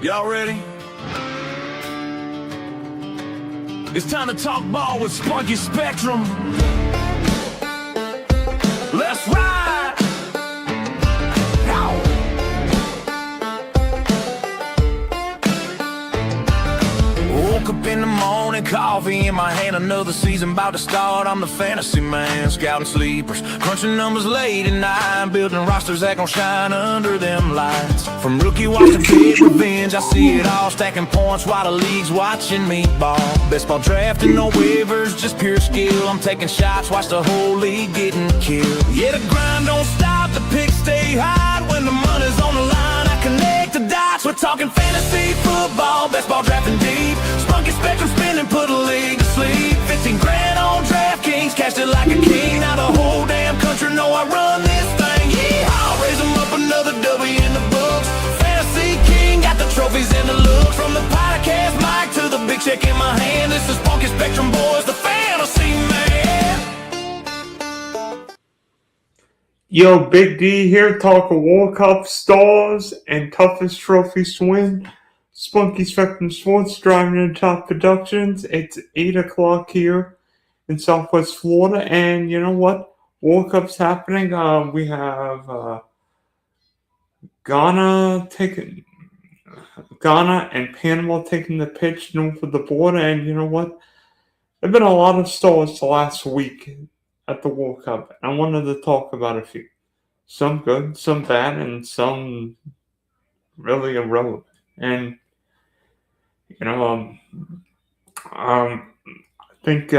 Y'all ready? It's time to talk ball with Spunky Spectrum. Let's ride! Ow. Woke up in the morning, coffee in my hand, another season about to start. I'm the fantasy man, scouting sleepers, crunching numbers late at night, building rosters that gon' shine under them lights. From rookie watch to big revenge, I see it all, stacking points while the league's watching me ball. Best ball drafting, no waivers, just pure skill. I'm taking shots, watch the whole league getting killed. Yeah, the grind don't stop, the picks stay high. When the money's on the line, I connect the dots. We're talking fantasy football, best ball drafting deep. Spunky Spectrum spinning, put a league to sleep. 15 grand on DraftKings, cashed it like a king. Now the whole damn country know I run this thing. Yeehaw, raise them up, another W in the books. Fantasy king, got the trophies and the looks. From the podcast mic to the big check in my hand, this is Spunky Spectrum boys, the fantasy man. Yo, Big D here, talking World Cup stars and toughest trophies to win. Spunky Spectrum Sports, driving to top productions. It's 8 o'clock here in Southwest Florida, and you know what? World Cup's happening. We have Ghana and Panama taking the pitch north of the border, and you know what? There have been a lot of stars the last week at the World Cup. I wanted to talk about a few. Some good, some bad, and some really irrelevant. And, you know, I think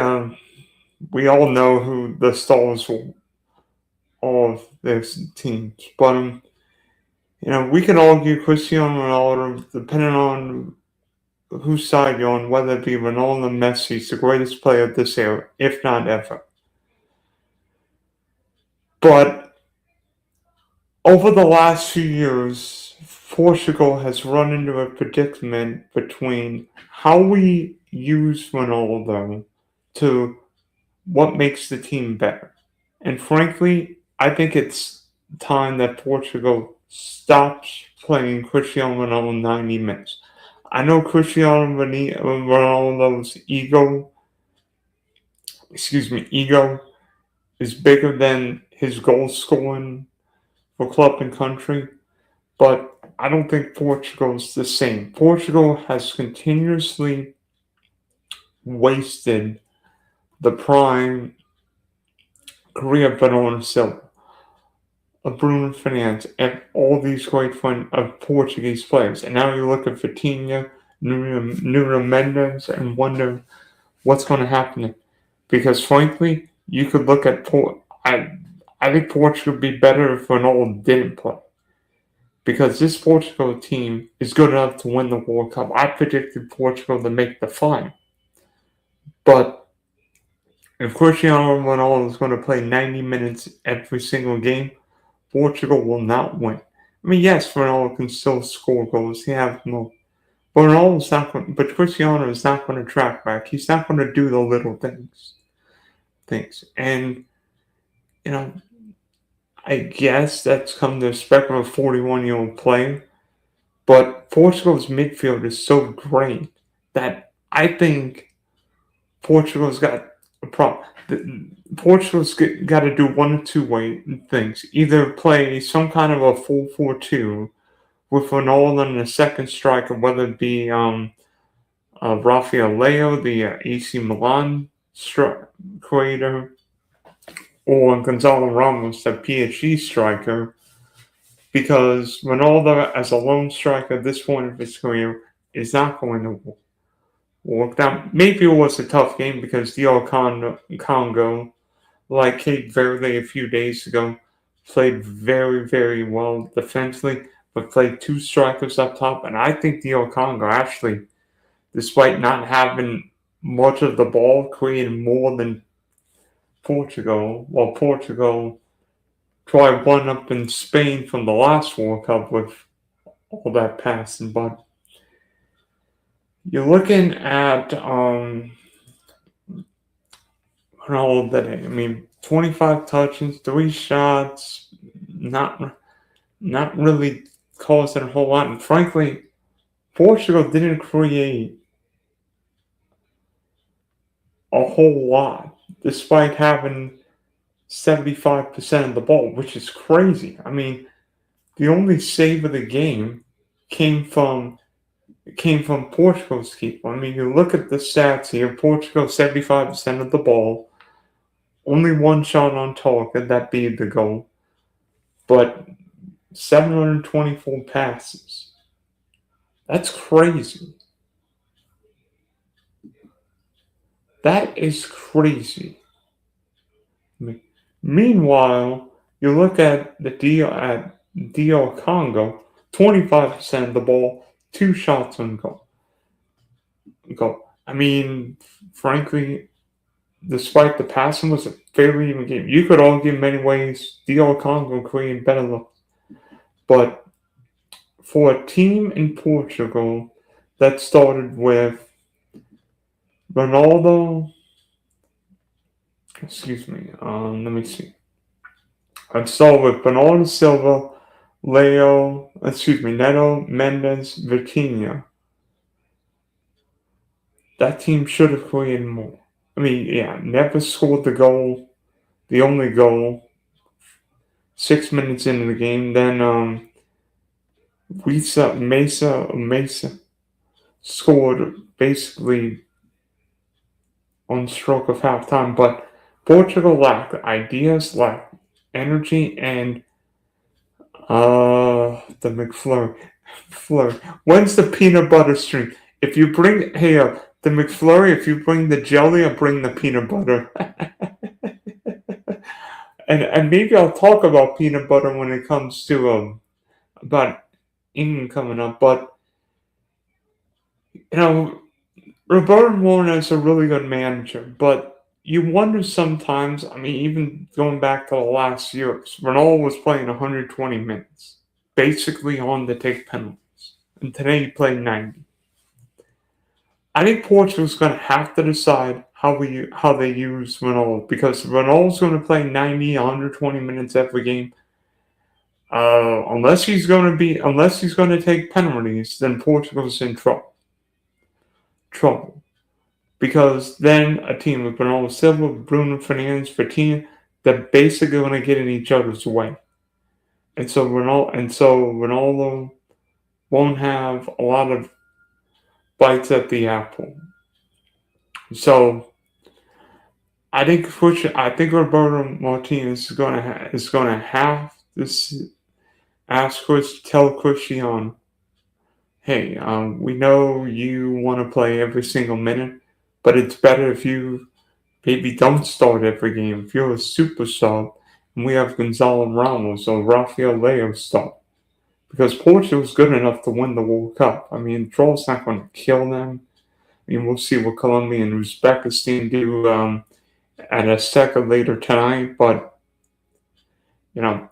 we all know who the stars are of these teams. But, you know, we can argue Cristiano Ronaldo, depending on whose side you're on, whether it be Ronaldo or Messi, is the greatest player of this era, if not ever. But over the last few years, Portugal has run into a predicament between how we use Ronaldo to what makes the team better. And frankly, I think it's time that Portugal stops playing Cristiano Ronaldo 90 minutes. I know Cristiano Ronaldo's ego is bigger than his goal scoring for club and country, but I don't think Portugal's the same. Portugal has continuously wasted the prime career of Bernardo Silva, of Bruno Fernandes, and all these great Portuguese players. And now you look at Vitinha, Nuno Mendes, and wonder what's going to happen. Because frankly, you could look at I think Portugal would be better if Ronaldo didn't play. Because this Portugal team is good enough to win the World Cup. I predicted Portugal to make the final. But if Cristiano Ronaldo is going to play 90 minutes every single game, Portugal will not win. I mean, yes, Ronaldo can still score goals. He has more. But Cristiano is not going to track back. He's not going to do the little things. And, you know, I guess that's come to expect from a 41-year-old player. But Portugal's midfield is so great that I think Portugal's got a problem. Portugal's got to do one of two things. Either play some kind of a 4-4-2 with Ronaldo and a second striker, whether it be Rafael Leao, the AC Milan creator, or Gonzalo Ramos, the PSG striker, because Ronaldo, as a lone striker at this point of his career, is not going to work. Now, maybe it was a tough game because DR Congo, like Cape Verde a few days ago, played very, very well defensively, but played two strikers up top. And I think DR Congo actually, despite not having much of the ball, created more than Portugal, while Portugal tried one up in Spain from the last World Cup with all that passing. But you're looking at Ronaldo today. I mean, 25 touches, 3 shots, not really causing a whole lot. And frankly, Portugal didn't create a whole lot, despite having 75% of the ball, which is crazy. I mean, the only save of the game came from Portugal's keeper. I mean, you look at the stats here. Portugal 75% of the ball, only one shot on target, that being the goal, but 724 passes. That's crazy. That is crazy. Meanwhile, you look at the DR Congo, 25% of the ball, two shots on goal. I mean, frankly, despite the passing was a fairly even game. You could argue in many ways DR Congo created better looks. But for a team in Portugal that started with Ronaldo, let me see. I'd start with Bernardo Silva, Neto, Mendes, Vitinha. That team should have created more. I mean, yeah, never scored the only goal, 6 minutes into the game. Then Mesa scored basically on stroke of halftime, but Portugal lacked ideas, lacked energy, and the McFlurry. When's the peanut butter stream? If you bring the McFlurry, if you bring the jelly, I'll bring the peanut butter. and maybe I'll talk about peanut butter when it comes to about England coming up. But Roberto Moreno is a really good manager, but you wonder sometimes. I mean, even going back to the last years, Ronaldo was playing 120 minutes, basically on to take penalties, and today he played 90. I think Portugal's going to have to decide how they use Ronaldo, because Ronaldo's going to play 90, 120 minutes every game. Unless he's going to take penalties, then Portugal's in trouble. Because then a team with Bernardo Silva, Bruno Fernandes, Vitinha, they're basically going to get in each other's way. And so Ronaldo won't have a lot of bites at the apple. So I think Roberto Martinez is going to have to tell Cristiano, hey, we know you want to play every single minute, but it's better if you maybe don't start every game. If you're a super sub, and we have Gonzalo Ramos or Rafael Leo start, because Portugal's good enough to win the World Cup. I mean, the draw's not going to kill them. I mean, we'll see what Colombia and Uzbekistan do at a second later tonight. But, in a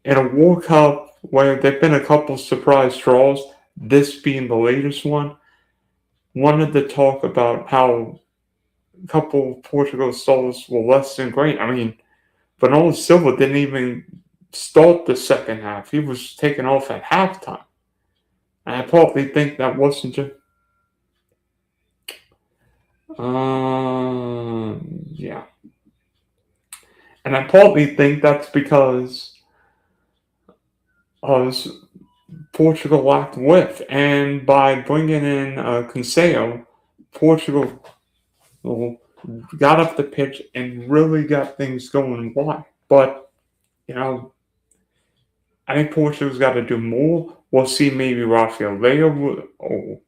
World Cup where there have been a couple surprise draws, this being the latest one, wanted to talk about how a couple of Portugal stars were less than great. I mean, Bernardo Silva didn't even start the second half. He was taken off at halftime. And I partly think that wasn't just... yeah. And I partly think that's because Portugal lacked width. And by bringing in Cancelo, Portugal got up the pitch and really got things going wide. But, I think Portugal's got to do more. We'll see maybe Rafael Leo or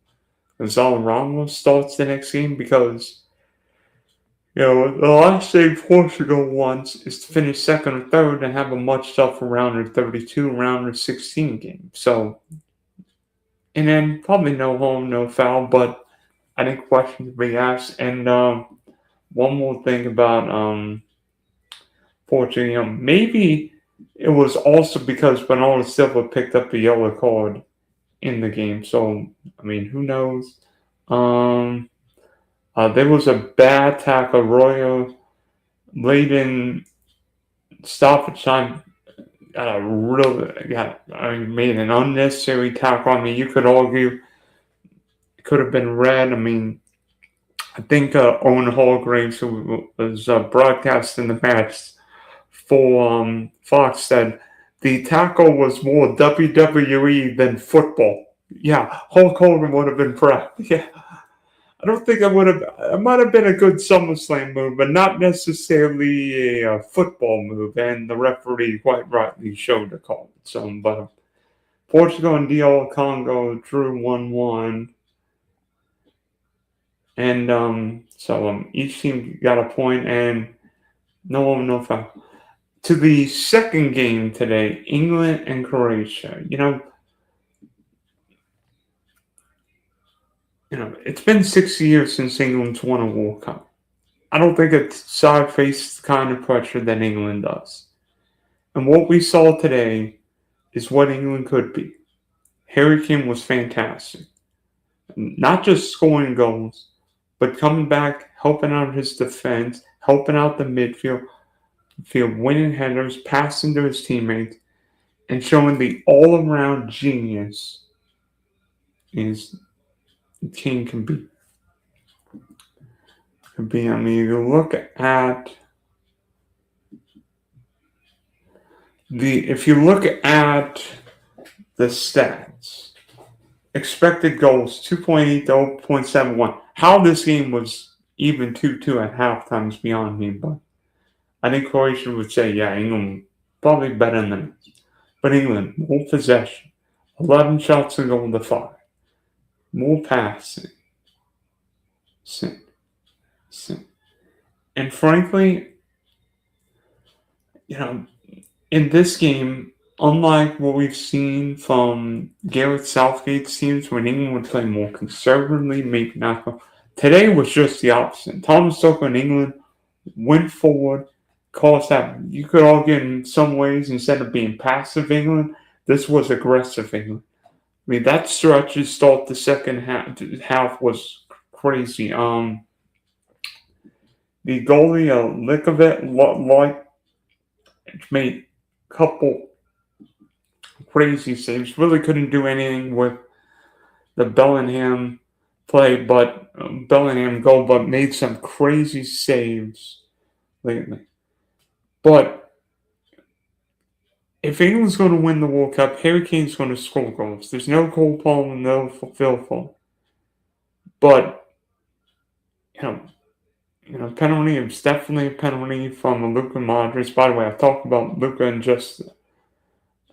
Gonzalo Ramos starts the next game, because, the last thing Portugal wants is to finish second or third and have a much tougher round of 32, round of 16 game. So, and then probably no harm, no foul, but I think questions will be asked. And one more thing about Portugal, maybe it was also because Bernardo Silva picked up a yellow card in the game. So, I mean, who knows? There was a bad tackle. Royo late in stoppage time made an unnecessary tackle. I mean, you could argue could have been read. I mean, I think Owen Hargraves, who was broadcasting the match for Fox, said the tackle was more WWE than football. Yeah, Hulk Hogan would have been proud. Yeah, I don't think I would have. It might have been a good SummerSlam move, but not necessarily a football move. And the referee quite rightly showed the call. So, but Portugal and DR Congo drew 1-1. And each team got a point, and no foul. To the second game today, England and Croatia. It's been 6 years since England's won a World Cup. I don't think a side faced the kind of pressure that England does. And what we saw today is what England could be. Harry Kane was fantastic. Not just scoring goals, but coming back, helping out his defense, helping out the midfield, winning headers, passing to his teammates, and showing the all-around genius is Kane can be. I mean, you look at if you look at the stats, expected goals 2.8 to 0.71. How this game was even 2-2 at halftime is beyond me, but I think Croatia would say, yeah, England probably better than them. But England, more possession, 11 shots on goal to 5, more passing. And frankly, in this game, unlike what we've seen from Gareth Southgate's teams when England would play more conservatively, maybe not. Today was just the opposite. Thomas Tuchel in England went forward, caused that. You could argue in some ways, instead of being passive England, this was aggressive England. I mean, that stretch to start the second half was crazy. The goalie, Likovic, made a couple crazy saves. Really couldn't do anything with the Bellingham play, but Bellingham goal, but made some crazy saves lately. But if England's going to win the World Cup, Harry Kane's going to score goals. There's no Cole Palmer, no Phil Foden. But penalty is definitely a penalty from Luka Modric. By the way, I'll talk about Luka in just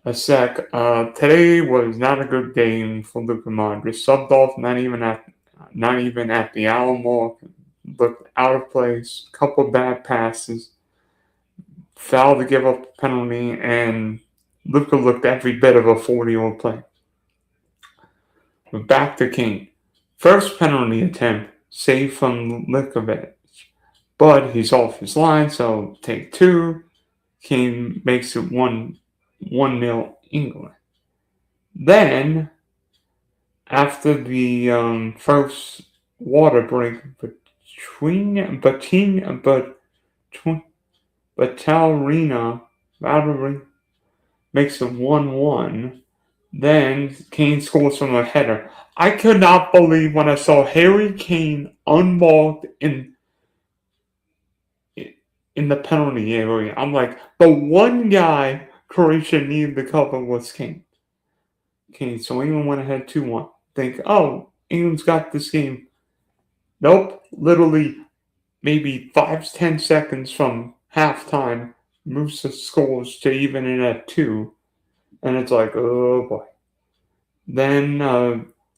a sec. Today was not a good game for Luka Modric. Subbed off, not even at the hour mark. Looked out of place. Couple bad passes. Foul to give up a penalty, and Luka looked every bit of a 40-year-old player. But back to Kane. First penalty attempt, saved from Likovic. But he's off his line, so take 2. Kane makes it 1-0 England. Then, after the first water break between Batalrina makes it 1-1. Then Kane scores from a header. I could not believe when I saw Harry Kane unmarked in the penalty area. I'm like, the one guy Croatia needed to cover was Kane. So England went ahead 2-1. Think, oh, England's got this game. Nope. Literally, maybe 5-10 seconds from halftime, moves the scores to even in at 2. And it's like, oh boy. Then,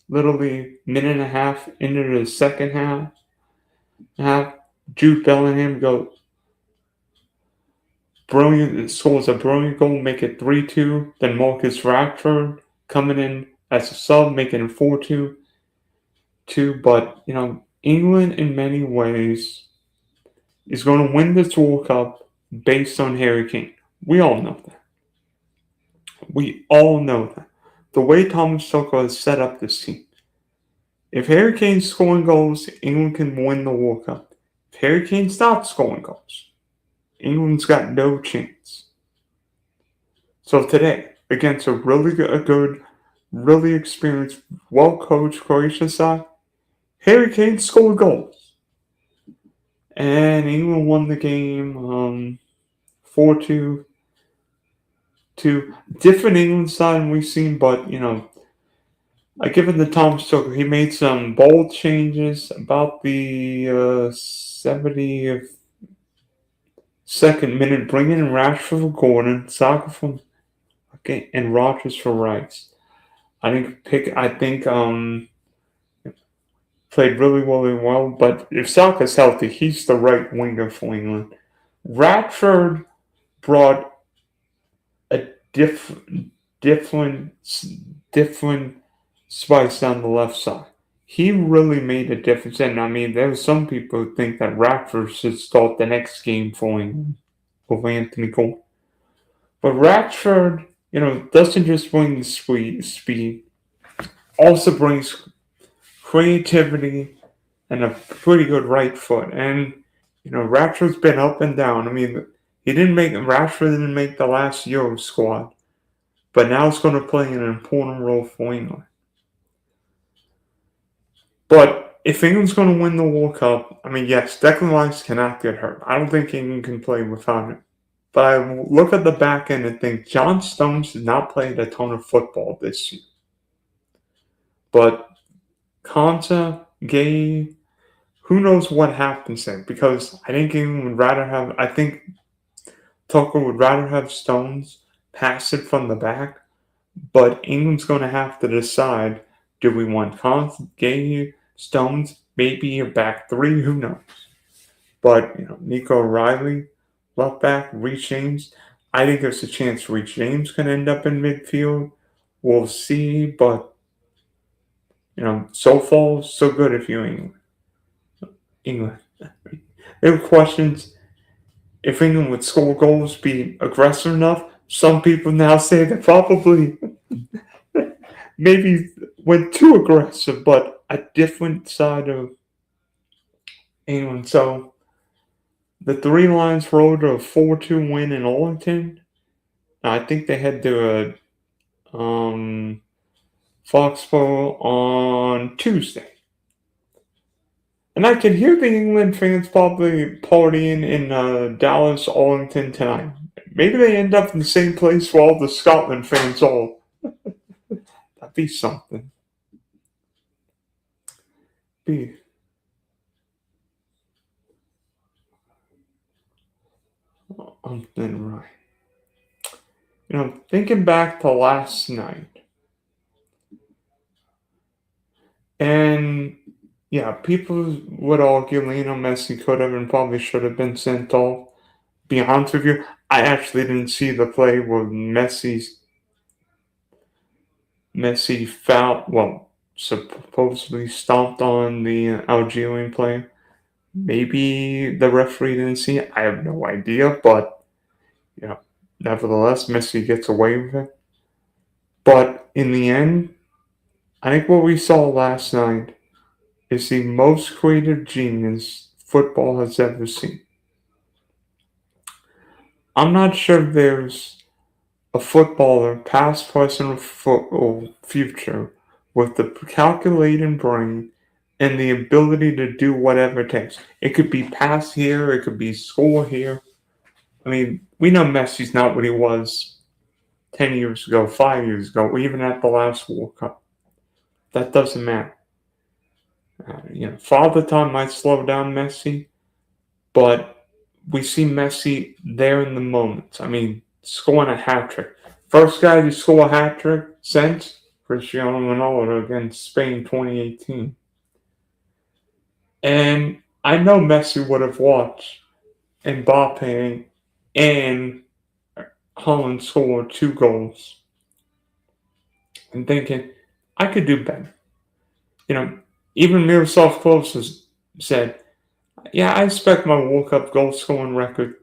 literally minute and a half into the second half, Jude Bellingham goes, scores a brilliant goal, make it 3-2. Then Marcus Rashford coming in as a sub, making it 4-2. But, England in many ways is going to win this World Cup based on Harry Kane. We all know that. The way Thomas Tuchel has set up this team. If Harry Kane's scoring goals, England can win the World Cup. If Harry Kane stops scoring goals, England's got no chance. So today, against a really good, really experienced, well-coached Croatia side, Harry Kane scored goals. And England won the game 4-2 to different England side than we've seen, but I give it to Tom Stoker. He made some bold changes about the 70th second minute, bringing in Rashford for Gordon, Saka from and Rodgers for Rice. I think played really well. But if Saka's healthy, he's the right winger for England. Radford brought a different different spice on the left side. He really made a difference, and I mean, there are some people who think that Radford should start the next game for England over Anthony Cole. But Radford, doesn't just bring the speed, also brings creativity and a pretty good right foot. And Radford's been up and down. I mean, Rashford didn't make the last Euro squad, but now it's going to play an important role for England. But if England's going to win the World Cup, I mean, yes, Declan Rice cannot get hurt. I don't think England can play without him. But I look at the back end and think John Stones has not played a ton of football this year. But Konsa, Gay, who knows what happens there? Because I think England would rather have, I think Tucker would rather have Stones pass it from the back. But England's going to have to decide, do we want Konsa, Gay, Stones, maybe a back three? Who knows? But, Nico Riley, left back, Reece James. I think there's a chance Reece James can end up in midfield. We'll see, but so far so good if you England. There are questions if England would score goals, be aggressive enough. Some people now say they probably maybe went too aggressive, but a different side of England. So the Three Lions rode a 4-2 win in Arlington. I think they had to Foxborough on Tuesday. And I can hear the England fans probably partying in Dallas, Arlington tonight. Maybe they end up in the same place where all the Scotland fans are. That'd be something. Be something right. Thinking back to last night. And yeah, people would argue Lionel Messi could have and probably should have been sent off. Be honest with you, I actually didn't see the play where Messi supposedly stomped on the Algerian player. Maybe the referee didn't see it. I have no idea, but nevertheless, Messi gets away with it. But in the end, I think what we saw last night is the most creative genius football has ever seen. I'm not sure there's a footballer, past, present, or future, with the calculating brain and the ability to do whatever it takes. It could be pass here, it could be score here. I mean, we know Messi's not what he was 10 years ago, 5 years ago, or even at the last World Cup. That doesn't matter. Father Time might slow down Messi, but we see Messi there in the moment. I mean, scoring a hat trick. First guy to score a hat trick since Cristiano Ronaldo against Spain 2018. And I know Messi would have watched Mbappé and Haaland score 2 goals and thinking, I could do better. Even Miroslav Klose said, yeah, I expect my World Cup goal scoring record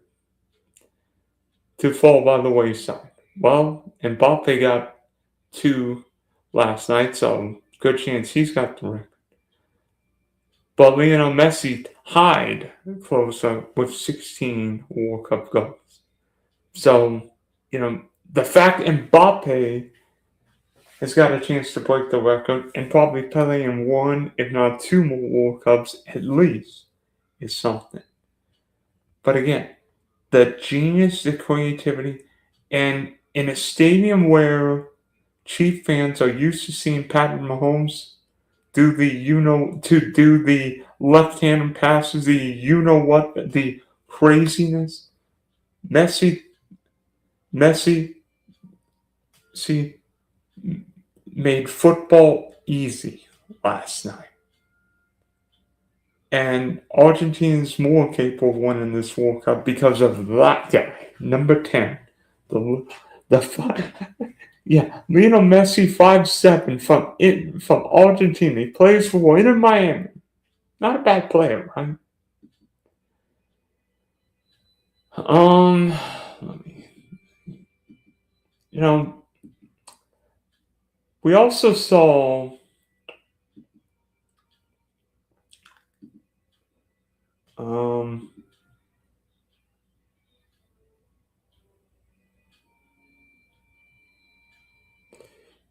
to fall by the wayside. Well, Mbappe got 2 last night, so good chance he's got the record. But Lionel Messi tied Klose with 16 World Cup goals. So, the fact Mbappe has got a chance to break the record and probably play in one, if not two more World Cups at least, is something. But again, the genius, the creativity, and in a stadium where Chief fans are used to seeing Patrick Mahomes do the left-handed passes, the craziness. Messi, see, made football easy last night. And Argentina's more capable of winning this World Cup because of that guy, number 10. Lionel Messi, 5'7", from Argentina. He plays for Inter Miami. Not a bad player, right? We also saw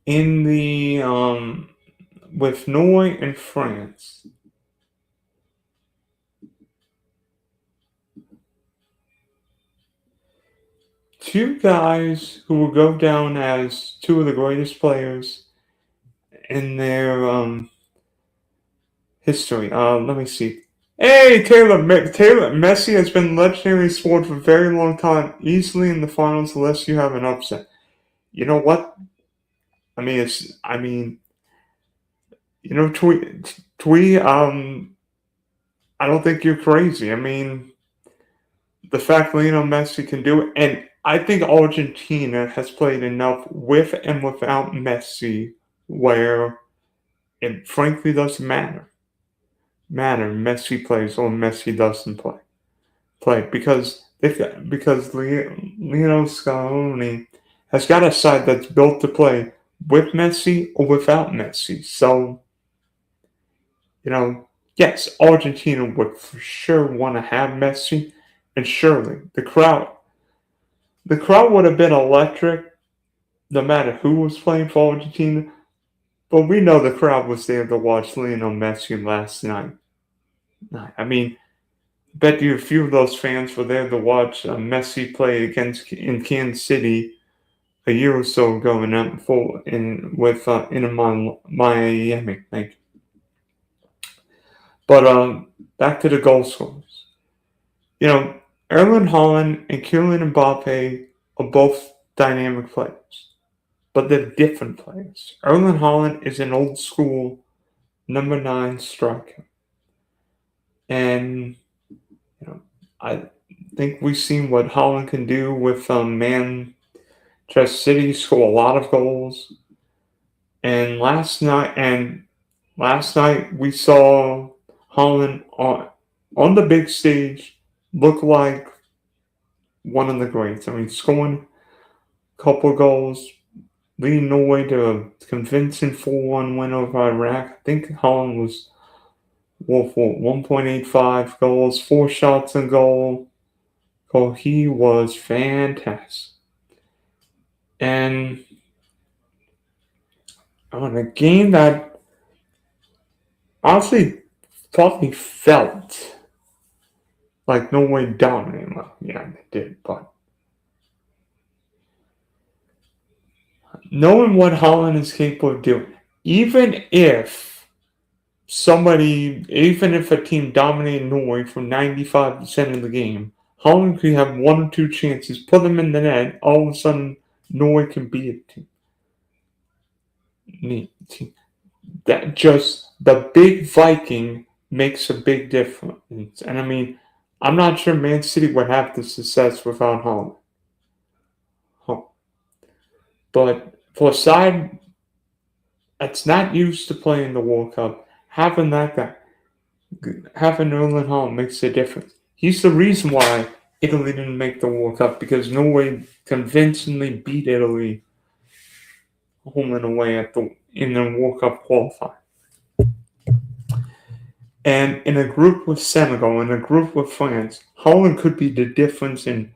in the with Norway and France. Two guys who will go down as two of the greatest players in their history. Let me see. Hey, Taylor Messi has been legendary sport for a very long time, easily in the finals unless you have an upset. You know what? Twee, I don't think you're crazy. The fact Lionel Messi can do it, and I think Argentina has played enough with and without Messi where it frankly doesn't matter. Messi plays or Messi doesn't play because Lionel Scaloni has got a side that's built to play with Messi or without Messi. So, yes, Argentina would for sure want to have Messi, and surely the crowd would have been electric no matter who was playing for Argentina. But we know the crowd was there to watch Lionel Messi last night. Bet you a few of those fans were there to watch Messi play in Kansas City a year or so ago with Miami. Thank you. But back to the goal scorers. Erling Haaland and Kylian Mbappé are both dynamic players, but they're different players. Erling Haaland is an old school number 9 striker, and I think we've seen what Haaland can do with Manchester City, score a lot of goals. And last night we saw Haaland on the big stage look like one of the greats. Scoring a couple goals, leading Norway to a convincing 4-1 win over Iraq. I think Haaland was 1.85 goals, 4 shots on goal. He was fantastic. And on a game that honestly probably felt like Norway dominated. Well, yeah, they did, but knowing what Haaland is capable of doing, even if a team dominated Norway for 95% of the game, Haaland could have 1 or 2 chances, put them in the net, all of a sudden Norway can beat a team. That just the big Viking makes a big difference. And I'm not sure Man City would have the success without Haaland. But for a side that's not used to playing the World Cup, having that guy, having Erling Haaland makes a difference. He's the reason why Italy didn't make the World Cup, because Norway convincingly beat Italy home and away in the World Cup qualifier. And in a group with Senegal, in a group with France, Haaland could be the difference in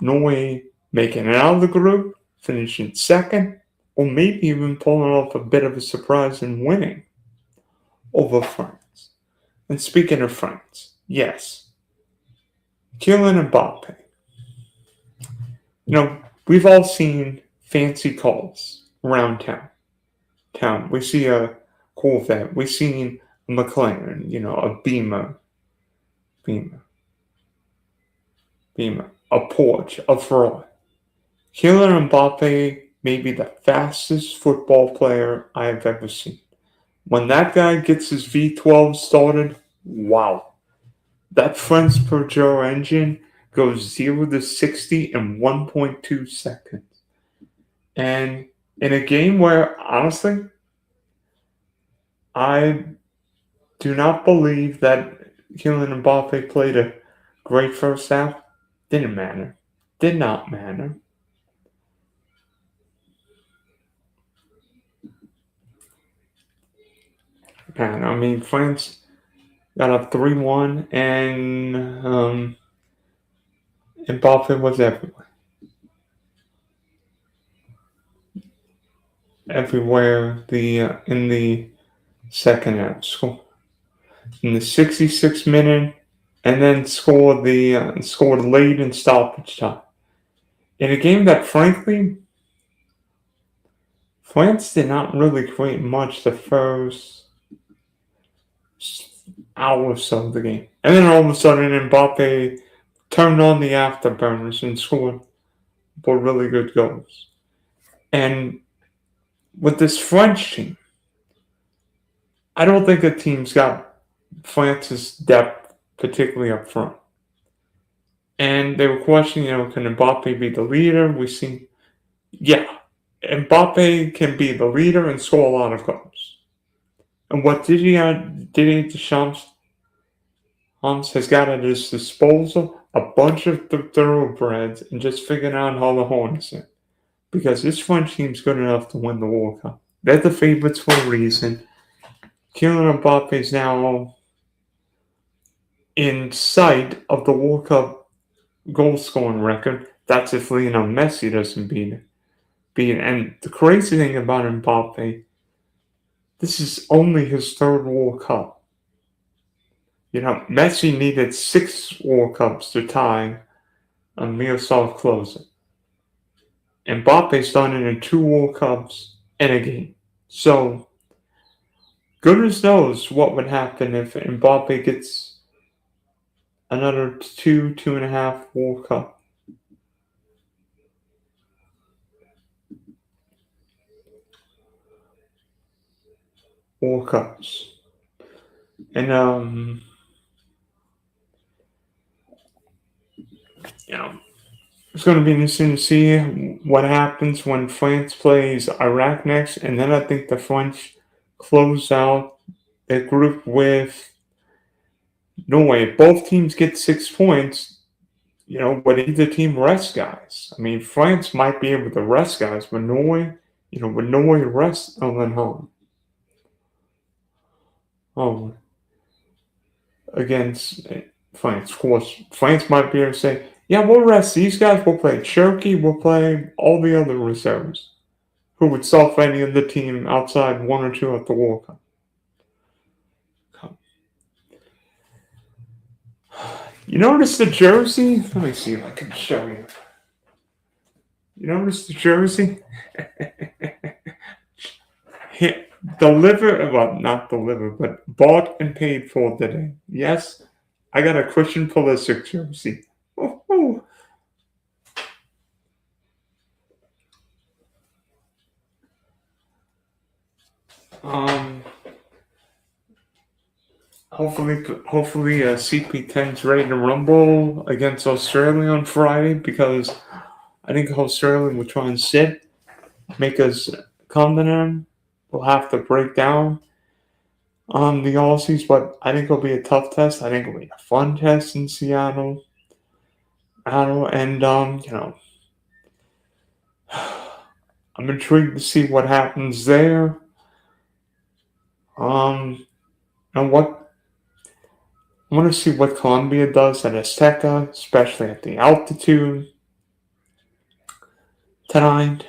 Norway making it out of the group, finishing second, or maybe even pulling off a bit of a surprise and winning over France. And speaking of France, yes, Kylian Mbappé. We've all seen fancy cars around town. We see a Corvette. We've seen a McLaren, a Beamer, a Porsche, a Ferrari. Kylian Mbappé may be the fastest football player I have ever seen. When that guy gets his V12 started, wow. That French Peugeot engine goes 0 to 60 in 1.2 seconds. And in a game where, honestly, I do not believe that Kylian Mbappé played a great first half, didn't matter. Did not matter. Man, I mean, France got up 3-1, and Mbappé was everywhere. Everywhere in the second half. In the 66th minute, and then scored late in stoppage time. In a game that, frankly, France did not really create much the first hour or so of the game. And then all of a sudden, Mbappe turned on the afterburners and scored 4 really good goals. And with this French team, I don't think the team's got France's depth, particularly up front. And they were questioning, can Mbappe be the leader? Mbappe can be the leader and score a lot of goals. And what Didier Deschamps has got at his disposal, a bunch of thoroughbreds, and just figuring out how to harness it. Because this French team's good enough to win the World Cup. They're the favorites for a reason. Kylian Mbappe is now in sight of the World Cup goal scoring record. That's if Lionel Messi doesn't beat it. And the crazy thing about Mbappe, this is only his third World Cup. Messi needed 6 World Cups to tie Miroslav Klose. Mbappe's done it in 2 World Cups and a game. So, goodness knows what would happen if Mbappe gets another 2.5 World Cup. World Cups. And, it's going to be interesting to see what happens when France plays Iraq next. And then I think the French close out a group with Norway. If both teams get 6 points, but either team rests guys. I mean, France might be able to rest guys, but Norway, would Norway rest Erling Haaland? Against France. Of course, France might be able to say, yeah, we'll rest these guys. We'll play Turkey. We'll play all the other reserves who would solve any other team outside 1 or 2 at the World Cup. You notice the jersey? Let me see if I can show you. You notice the jersey? Not delivered, but bought and paid for today. Yes, I got a Christian Pulisic jersey. Oh. Hopefully, CP10's ready to rumble against Australia on Friday, because I think Australia will try and make us come to them. We'll have to break down the Aussies, but I think it'll be a tough test. I think it'll be a fun test in Seattle. And I'm intrigued to see what happens there. And I want to see what Colombia does at Azteca, especially at the altitude tonight.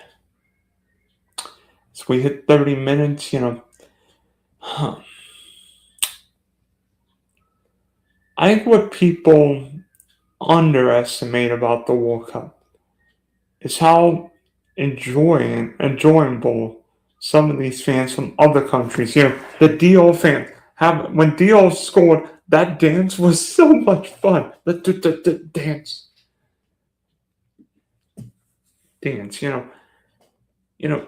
we hit 30 minutes, I think what people underestimate about the World Cup is how enjoyable some of these fans from other countries, the DO fans, when DO scored, that dance was so much fun. The dance,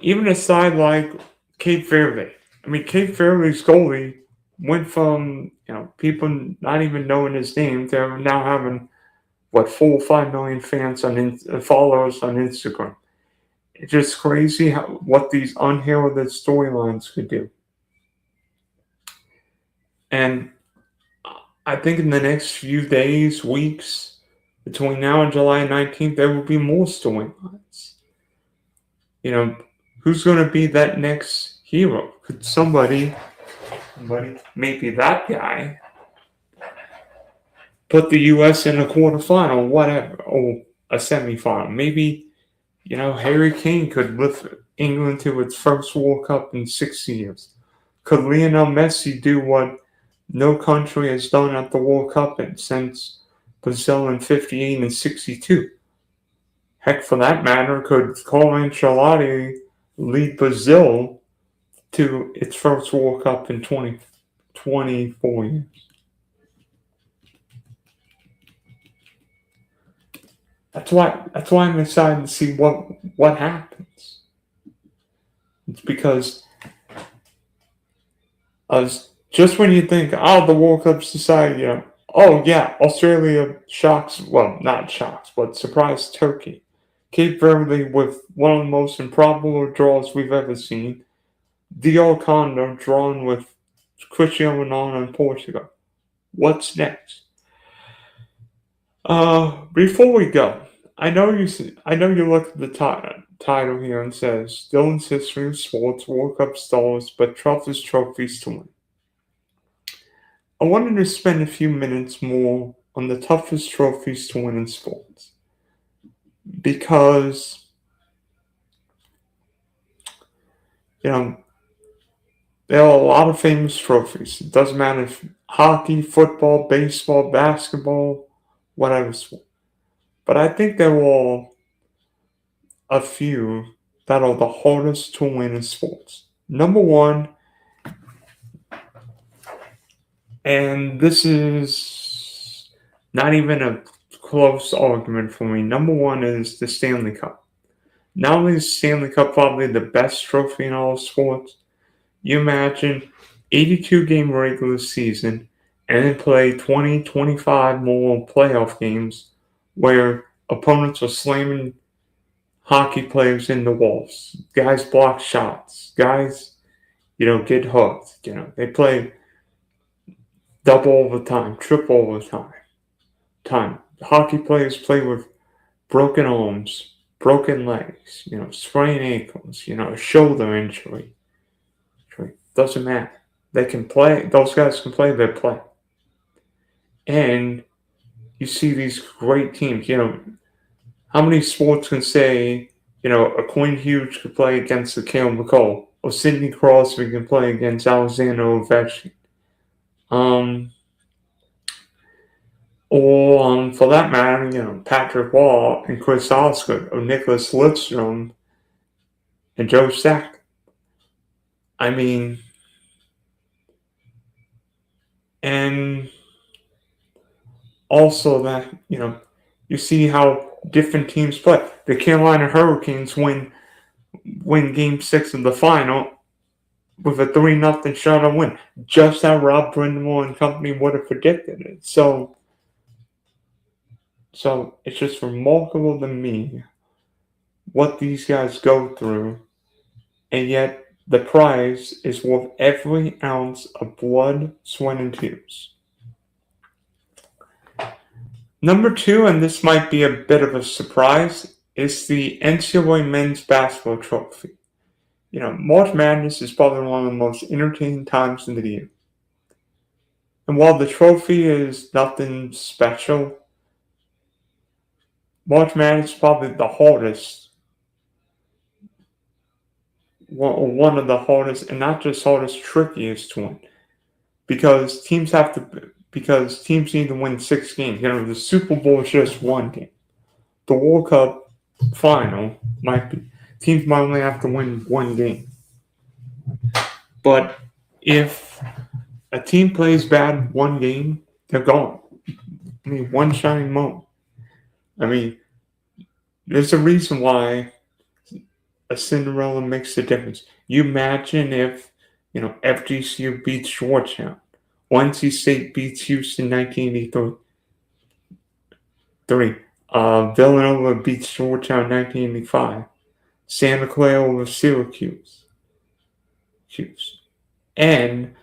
even a side like Cape Verde. I mean, Cape Verde's goalie went from, people not even knowing his name to now having, 4 or 5 million fans followers on Instagram. It's just crazy what these unheralded storylines could do. And I think in the next few days, weeks, between now and July 19th, there will be more storylines. Who's going to be that next hero? Could somebody, maybe that guy, put the U.S. in a quarterfinal, whatever, or a semifinal? Maybe, Harry Kane could lift England to its first World Cup in 60 years. Could Lionel Messi do what no country has done at the World Cup since Brazil in 58 and 62? Heck, for that matter, could Carlo Ancelotti lead Brazil to its first World Cup in 24 years? That's why I'm excited to see what happens. It's because just when you think, the World Cup's decided, Australia shocks, well, not shocks, but surprised Turkey. Cape Verde with one of the most improbable draws we've ever seen. DR Congo drawn with Cristiano Ronaldo and Portugal. What's next? Before we go, I know you look at the title here and says Dylan's history of sports, World Cup stars, but toughest trophies to win. I wanted to spend a few minutes more on the toughest trophies to win in sports. Because, there are a lot of famous trophies. It doesn't matter if hockey, football, baseball, basketball, whatever sport. But I think there are a few that are the hardest to win in sports. Number one, and this is not even a close argument for me. Number one is the Stanley Cup. Not only is Stanley Cup probably the best trophy in all sports, you imagine 82 game regular season and then play 20, 25 more playoff games where opponents are slamming hockey players in the walls. Guys block shots. Guys, get hurt. They play double overtime, triple overtime. Hockey players play with broken arms, broken legs, sprained ankles, a shoulder injury. Doesn't matter. They can play. Those guys can play their play. And you see these great teams. How many sports can say, a Quinn Hughes could play against a Cale McCall, or Sidney Crosby can play against Alexander Ovechkin? Or for that matter, Patrick Wall and Chris Osgood, or Nicholas Lidstrom and Joe Sakic. I mean, and also that, you see how different teams play. The Carolina Hurricanes win Game 6 of the final with a 3-0 shutout win, just how Rob Brind'Amour and company would have predicted it. So it's just remarkable to me what these guys go through, and yet the prize is worth every ounce of blood, sweat, and tears. Number 2, and this might be a bit of a surprise, is the NCAA Men's Basketball Trophy. March Madness is probably one of the most entertaining times in the year. And while the trophy is nothing special, March Madness is probably the hardest one of the hardest, and not just hardest, trickiest to win. Because teams need to win 6 games. The Super Bowl is just 1 game. The World Cup final teams might only have to win 1 game. But if a team plays bad 1 game, they're gone. One shining moment. There's a reason why a Cinderella makes a difference. You imagine if, FGCU beats Georgetown. NC State beats Houston 1983. Villanova beats Georgetown 1985. Santa Clara over Syracuse. And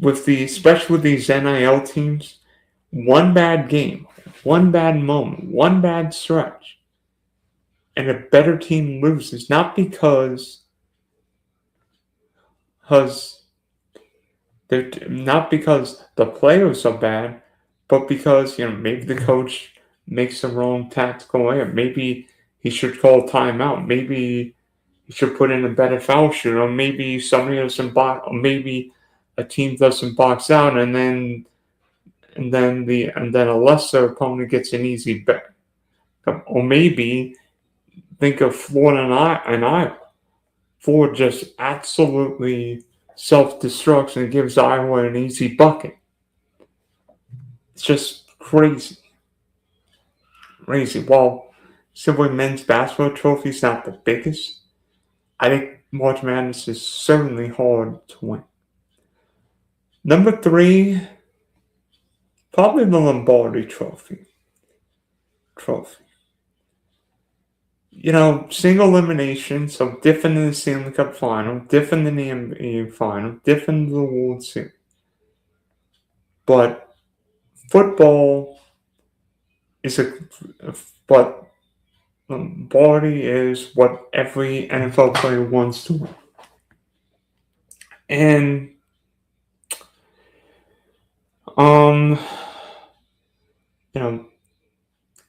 especially with these NIL teams, one bad game, one bad moment, one bad stretch, and a better team loses, not because the players are bad, but because maybe the coach makes the wrong tactical error. Maybe he should call timeout. Maybe he should put in a better foul shooter. Or maybe somebody doesn't box. Or maybe a team doesn't box out, and then a lesser opponent gets an easy bet. Or maybe think of Florida and Iowa. Florida just absolutely self-destructs and gives Iowa an easy bucket. It's just crazy. While simply men's basketball trophy is not the biggest, I think March Madness is certainly hard to win. Number 3, probably the Lombardi Trophy. Single elimination, so different than the Stanley Cup Final, different than the NBA Final, different than the World Series. But football but Lombardi is what every NFL player wants to win. And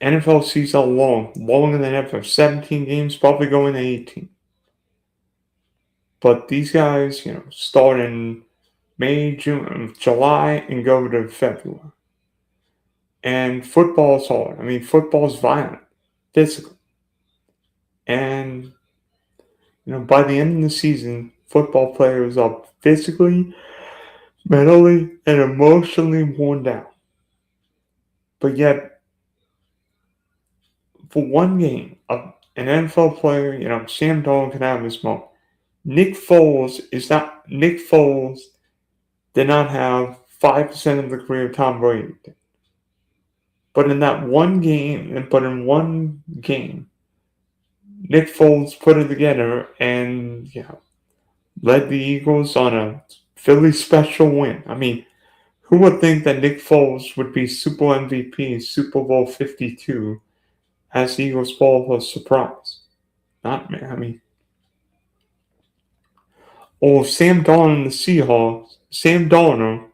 NFL season longer than ever. 17 games, probably going to 18. But these guys, start in May, June, July, and go to February. And football's hard. Football's violent, physical. And, by the end of the season, football players are physically, mentally, and emotionally worn down. But yet, for 1 game, an NFL player, Sam Darnold can have his moment. Nick Foles did not have 5% of the career Tom Brady did. But in 1 game, Nick Foles put it together and led the Eagles on a Philly special win. Who would think that Nick Foles would be Super MVP, Super Bowl 52, as the Eagles ball was a surprise? Not me. Or Sam Darnold and the Seahawks. Sam Darnold,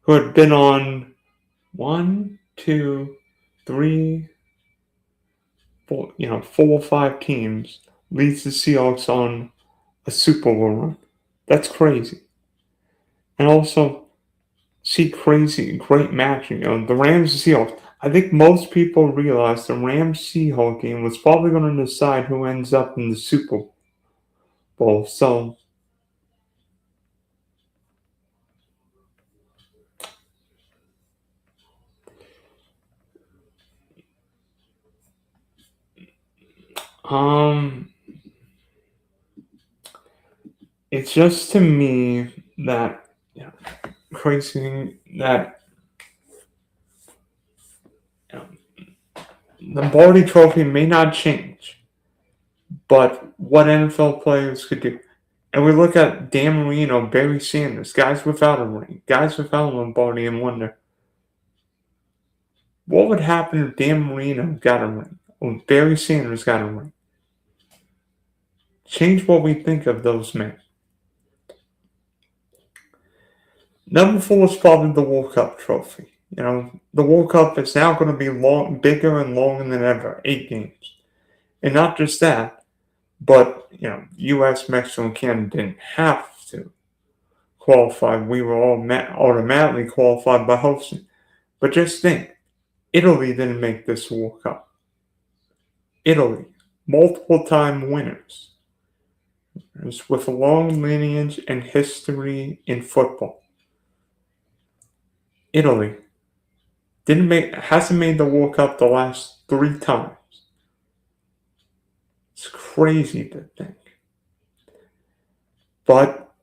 who had been on 1, 2, 3, 4, 4 or 5 teams, leads the Seahawks on a Super Bowl run. That's crazy. And also, great matching. The Rams and Seahawks. I think most people realize the Rams-Seahawks game was probably going to decide who ends up in the Super Bowl. So, it's just to me that crazy that the Lombardi Trophy may not change, but what NFL players could do. And we look at Dan Marino, Barry Sanders, guys without a ring, guys without a Lombardi, and wonder what would happen if Dan Marino got a ring or Barry Sanders got a ring. Change what we think of those men. Number 4 is probably the World Cup trophy. The World Cup is now going to be bigger and longer than ever, 8 games. And not just that, But, U.S., Mexico, and Canada didn't have to qualify. We were all automatically qualified by hosting. But just think, Italy didn't make this World Cup. Italy, multiple time winners, with a long lineage and history in football. Italy hasn't made the World Cup the last 3 times. It's crazy to think. But,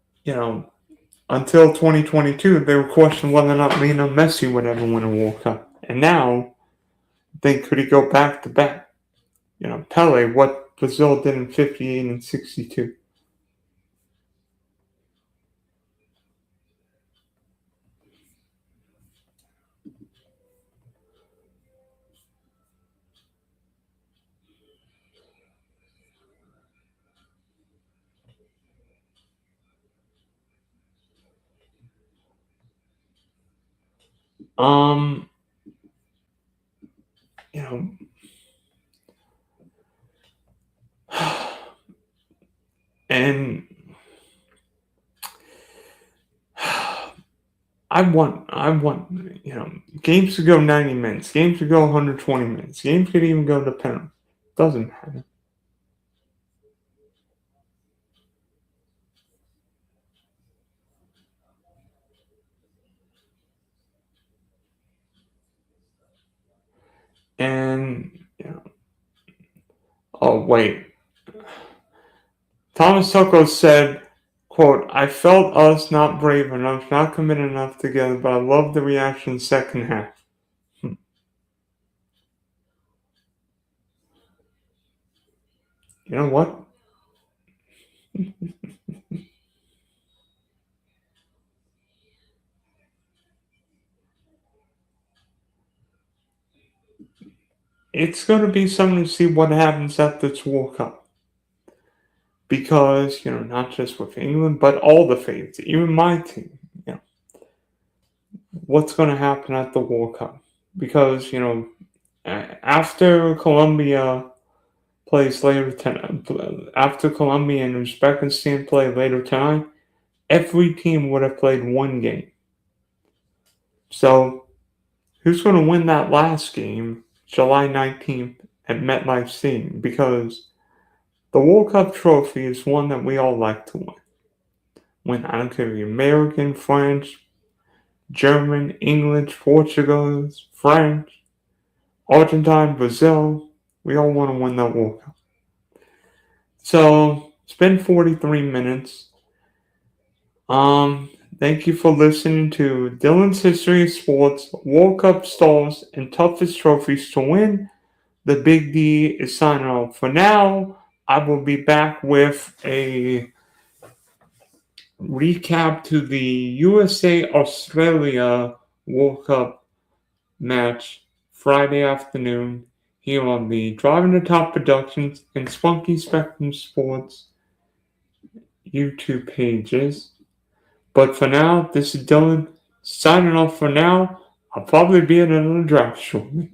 until 2022, they were questioning whether or not Lionel Messi would ever win a World Cup. And now, could he go back to back? Pele, what Brazil did in 58 and 62. Um, you know, and I want, games could go 90 minutes, games could go 120 minutes, games could even go to penalty. Doesn't matter. And, oh, wait. Thomas Tuchel said, quote, I felt us not brave enough, not committed enough together, but I love the reaction second half. You know what? It's going to be something to see what happens at this World Cup. Because, not just with England, but all the favorites, even my team, what's going to happen at the World Cup. Because, after Colombia plays later tonight, after Colombia and Uzbekistan play later tonight, every team would have played one game. So, who's going to win that last game, July 19th, at MetLife Stadium? Because the World Cup trophy is one that we all like to win. I don't care if you're American, French, German, English, Portugal, French, Argentine, Brazil. We all want to win that World Cup. So, it's been 43 minutes. Thank you for listening to Dylan's History of Sports, World Cup Stars, and Toughest Trophies to Win. The Big D is signing off. For now, I will be back with a recap to the USA-Australia World Cup match Friday afternoon here on the Driving the Top Productions and Spunky Spectrum Sports YouTube pages. But for now, this is Dylan signing off for now. I'll probably be in another draft shortly.